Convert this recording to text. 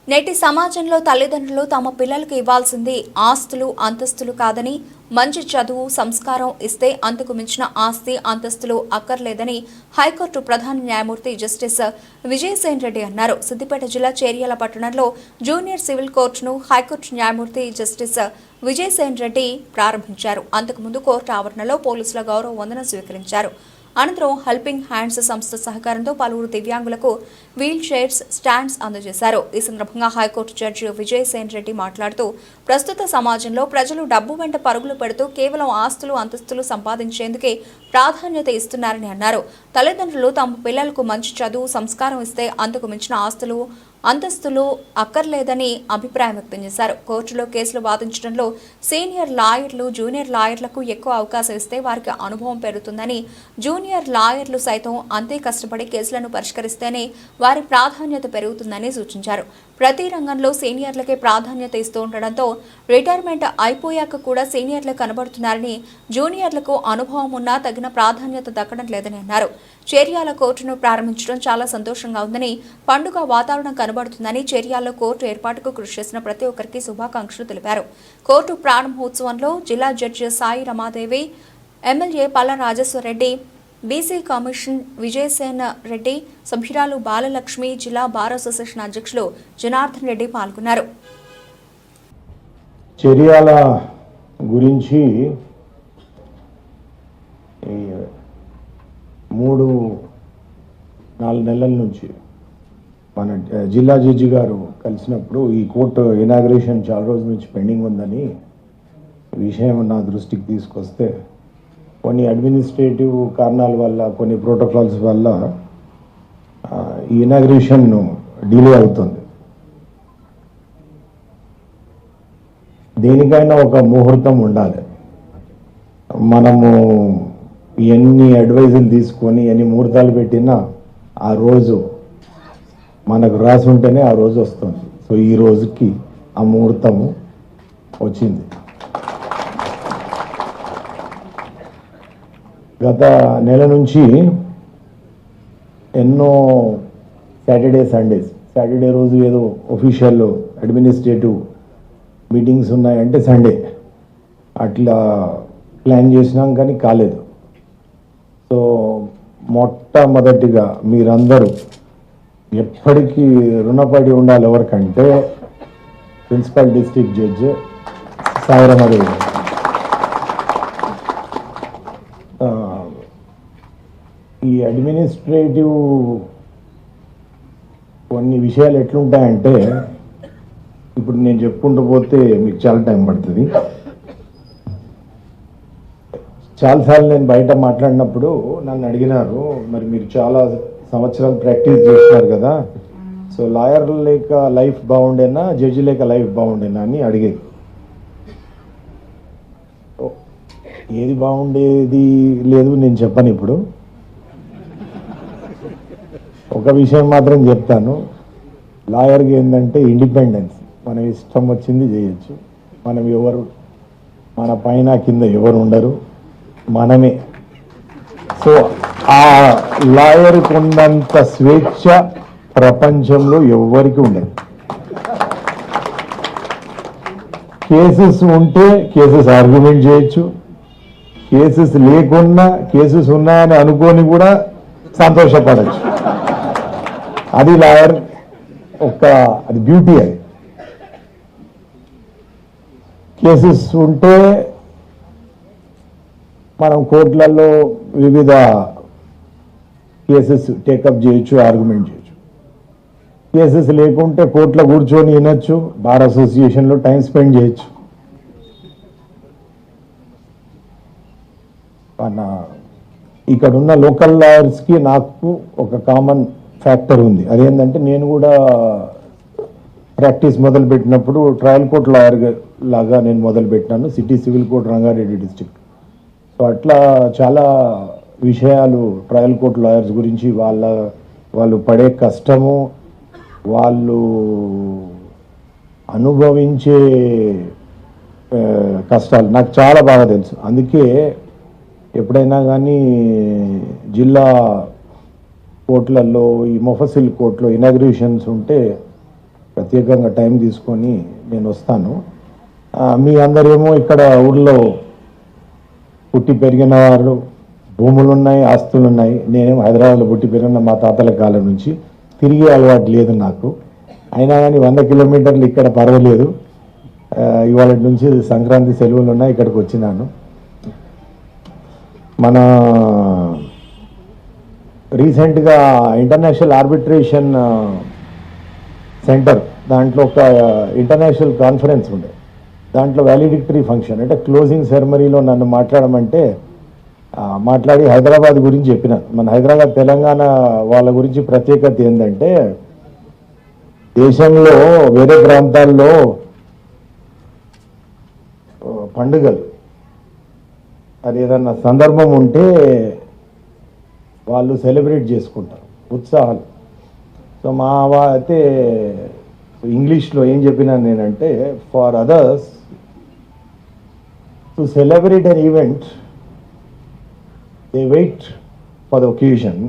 నేటి సమాజంలో తల్లిదండ్రులు తమ పిల్లలకు ఇవ్వాల్సింది ఆస్తులు అంతస్తులు కాదని మంచి చదువు సంస్కారం ఇస్తే అంతకు మించిన ఆస్తి అంతస్తులు అక్కర్లేదని హైకోర్టు ప్రధాన న్యాయమూర్తి జస్టిస్ విజయసేన్ రెడ్డి అన్నారు. సిద్దిపేట జిల్లా చేర్యాల పట్టణంలో జూనియర్ సివిల్ కోర్టును హైకోర్టు న్యాయమూర్తి జస్టిస్ విజయసేన్ రెడ్డి ప్రారంభించారు. అంతకుముందు కోర్టు ఆవరణలో పోలీసుల గౌరవ వందనం స్వీకరించారు. అనంతరం హెల్పింగ్ హ్యాండ్స్ సంస్థ సహకారంతో పలువురు దివ్యాంగులకు వీల్ చైర్స్, స్టాండ్స్ అందజేశారు. ఈ సందర్భంగా హైకోర్టు జడ్జి విజయసేన్ రెడ్డి మాట్లాడుతూ ప్రస్తుత సమాజంలో ప్రజలు డబ్బు వెంట పరుగులు పెడుతూ కేవలం ఆస్తులు అంతస్తులు సంపాదించేందుకే ప్రాధాన్యత ఇస్తున్నారని అన్నారు. తల్లిదండ్రులు తమ పిల్లలకు మంచి చదువు సంస్కారం ఇస్తే అంతకు మించిన ఆస్తులు అంతస్తులు అక్కర్లేదని అభిప్రాయం వ్యక్తం చేశారు. కోర్టులో కేసులు వాదించడంలో సీనియర్ లాయర్లు జూనియర్ లాయర్లకు ఎక్కువ అవకాశం ఇస్తే వారికి అనుభవం పెరుగుతుందని, జూనియర్ లాయర్లు సైతం అంతే కష్టపడి కేసులను పరిష్కరిస్తేనే వారి ప్రాధాన్యత పెరుగుతుందని సూచించారు. ప్రతి రంగంలో సీనియర్లకే ప్రాధాన్యత ఇస్తూ ఉండడంతో రిటైర్మెంట్ అయిపోయాక కూడా సీనియర్లు కనబడుతున్నారని, జూనియర్లకు అనుభవం ఉన్నా తగిన ప్రాధాన్యత దక్కడం లేదని అన్నారు. చేర్యాల కోర్టును ప్రారంభించడం చాలా సంతోషంగా ఉందని, పండుగ వాతావరణం కనబడుతుందని, చేర్యాలలో కోర్టు ఏర్పాటుకు కృషి చేసిన ప్రతి ఒక్కరికి శుభాకాంక్షలు తెలిపారు. కోర్టు ప్రారంభోత్సవంలో జిల్లా జడ్జి సాయి రమాదేవి, ఎమ్మెల్యే పల్ల రాజేశ్వరరెడ్డి, బీసీ కమిషన్ విజయసేన్ రెడ్డి, సభ్యురాలు బాలలక్ష్మి, జిల్లా బార్ అసోసియేషన్ అధ్యక్షులు జనార్దన్ రెడ్డి పాల్గొన్నారు. చేర్యాల గురించి 3-4 నెలల నుంచి మన జిల్లా జడ్జి గారు కలిసినప్పుడు ఈ కోర్టు ఇనాగ్రేషన్ చాలా రోజుల నుంచి పెండింగ్ ఉందని విషయం నా దృష్టికి తీసుకొస్తే కొన్ని అడ్మినిస్ట్రేటివ్ కారణాల వల్ల, కొన్ని ప్రోటోకాల్స్ వల్ల ఈ ఇనాగ్రేషన్ డిలే అవుతుంది. దేనికైనా ఒక ముహూర్తం ఉండాలి. మనము ఎన్ని అడ్వైజులు తీసుకొని ఎన్ని ముహూర్తాలు పెట్టినా ఆ రోజు మనకు రాసి ఉంటేనే ఆ రోజు వస్తుంది. సో ఈ రోజుకి ఆ ముహూర్తము వచ్చింది. గత నెల నుంచి ఎన్నో సాటర్డే రోజు ఏదో ఒఫీషియల్ అడ్మినిస్ట్రేటివ్ మీటింగ్స్ ఉన్నాయంటే సండే అట్లా ప్లాన్ చేసినాం, కానీ కాలేదు. సో మొట్టమొదటిగా మీరందరూ ఎప్పటికీ రుణపడి ఉండాలి ఎవరికంటే principal district judge Sai Ramadevi గారు. ఈ అడ్మినిస్ట్రేటివ్ కొన్ని విషయాలు ఎట్లుంటాయంటే ఇప్పుడు నేను చెప్పుకుంటూ పోతే మీకు చాలా టైం పడుతుంది. చాలాసార్లు నేను బయట మాట్లాడినప్పుడు నన్ను అడిగినారు, మరి మీరు చాలా సంవత్సరాలు ప్రాక్టీస్ చేస్తున్నారు కదా, సో లాయర్ లేక లైఫ్ బాగుండేనా, జడ్జి లేక లైఫ్ బాగుండేనా అని అడిగేది. ఏది బాగుండేది లేదు నేను చెప్పను. ఇప్పుడు ఒక విషయం మాత్రం చెప్తాను, లాయర్కి ఏంటంటే ఇండిపెండెన్స్. మనం ఇష్టం వచ్చింది చేయొచ్చు. మన పైన కింద ఎవరు ఉండరు, మనమే. సో ఆ లాయర్కి ఉన్నంత స్వేచ్ఛ ప్రపంచంలో ఎవ్వరికి ఉండదు. కేసెస్ ఉంటే కేసెస్ ఆర్గ్యుమెంట్ చేయొచ్చు, కేసెస్ లేకున్నా కేసెస్ ఉన్నాయని అనుకొని కూడా సంతోషపడచ్చు. అది లాయర్ అది బ్యూటీ. అది కేసెస్ ఉంటే మనం కోర్టులలో వివిధ కేసెస్ టేకప్ చేయొచ్చు, ఆర్గ్యుమెంట్ చేయొచ్చు. కేసెస్ లేకుంటే కోర్టులో కూర్చొని వినొచ్చు, బార్ అసోసియేషన్లో టైం స్పెండ్ చేయొచ్చు. ఇక్కడ ఉన్న లోకల్ లాయర్స్కి నాకు ఒక కామన్ ఫ్యాక్టర్ ఉంది. అదేంటంటే నేను కూడా ప్రాక్టీస్ మొదలుపెట్టినప్పుడు ట్రయల్ కోర్ట్ లాయర్ లాగా నేను మొదలుపెట్టినాను, city civil court Rangareddy district. So అట్లా చాలా విషయాలు ట్రయల్ కోర్ట్ లాయర్స్ గురించి, వాళ్ళు పడే కష్టము, వాళ్ళు అనుభవించే కష్టాలు నాకు చాలా బాగా తెలుసు. అందుకే ఎప్పుడైనా కానీ జిల్లా కోర్టులలో, ఈ మొఫసిల్ కోర్టులో ఇనాగ్రేషన్స్ ఉంటే ప్రత్యేకంగా టైం తీసుకొని నేను వస్తాను. మీ అందరేమో ఇక్కడ ఊళ్ళో పుట్టి పెరిగిన వారు, భూములు ఉన్నాయి, ఆస్తులు ఉన్నాయి. నేనేమో హైదరాబాద్లో పుట్టి పెరిగిన మా తాతల కాలం నుంచి తిరిగి అలవాటు లేదు నాకు. అయినా కానీ 100 కిలోమీటర్లు ఇక్కడ పర్వాలేదు. ఇవాళ నుంచి సంక్రాంతి సెలవులు ఉన్నాయి, ఇక్కడికి వచ్చినాను. మన రీసెంట్గా ఇంటర్నేషనల్ ఆర్బిట్రేషన్ సెంటర్ దాంట్లో ఒక ఇంటర్నేషనల్ కాన్ఫరెన్స్ ఉండే. దాంట్లో వ్యాలిడిక్టరీ ఫంక్షన్ అంటే క్లోజింగ్ సెరమనీలో నన్ను మాట్లాడమంటే మాట్లాడి హైదరాబాద్ గురించి చెప్పిన. మన హైదరాబాద్ తెలంగాణ వాళ్ళ గురించి ప్రత్యేకత ఏంటంటే దేశంలో వేరే ప్రాంతాల్లో పండుగలు అది ఏదన్నా సందర్భం ఉంటే వాళ్ళు సెలబ్రేట్ చేసుకుంటారు, ఉత్సాహాలు. సో మా అయితే ఇంగ్లీష్లో ఏం చెప్పినా నేనంటే for others to celebrate an event they wait for the occasion